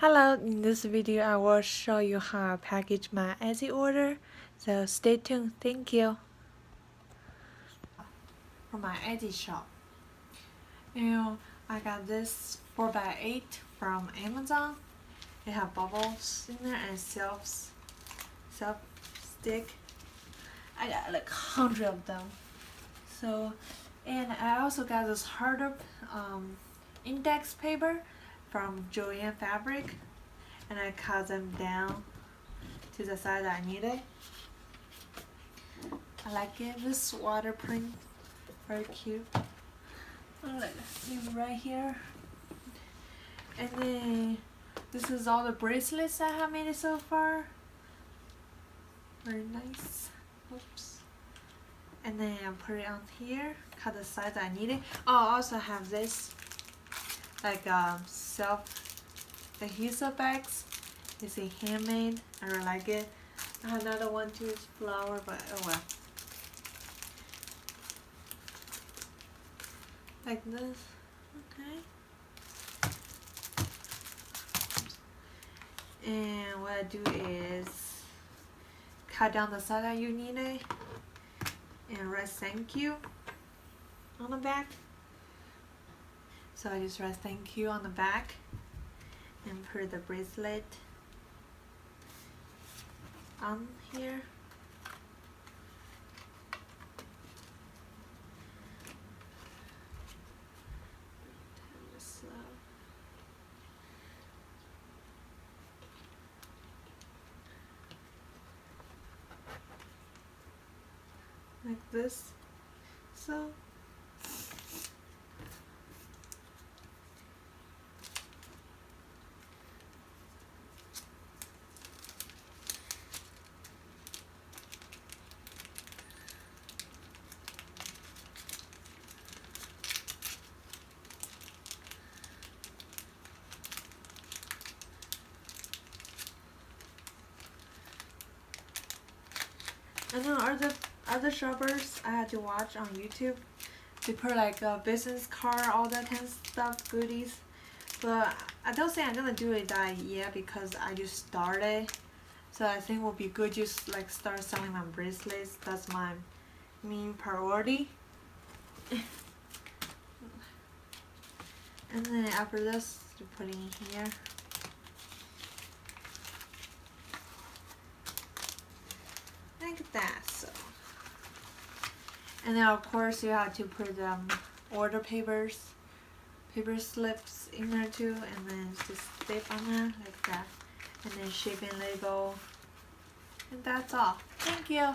Hello, in this video I will show you how I package my Etsy order, so stay tuned, thank you. From my Etsy shop. I got this 4x8 from Amazon. It have bubbles in there and self stick. I got like 100 of them. And I also got this harder index paper from Joann fabric, and I cut them down to the size I needed. I like it. This water print, very cute. Leave it right here. And then this is all the bracelets I have made so far. Very nice. Oops. And then I put it on here. Cut the size I needed. Oh, I also have this like self adhesive bags. It's a handmade. I really like it. I have another one too. It's flower, but oh well. Like this. Okay. And what I do is cut down the size that you need it and write thank you on the back. So I just write thank you on the back and put the bracelet on here. Like this. So I know other shoppers I had to watch on YouTube. They put like a business card, all that kind of stuff, goodies. But I don't think I'm gonna do it that yet because I just started. So I think it will be good just like start selling my bracelets. That's my main priority. And then after this, to put in here. Like that. So. And then of course you have to put order paper slips in there too, and then just stick on there like that, and then shipping label, and that's all. Thank you.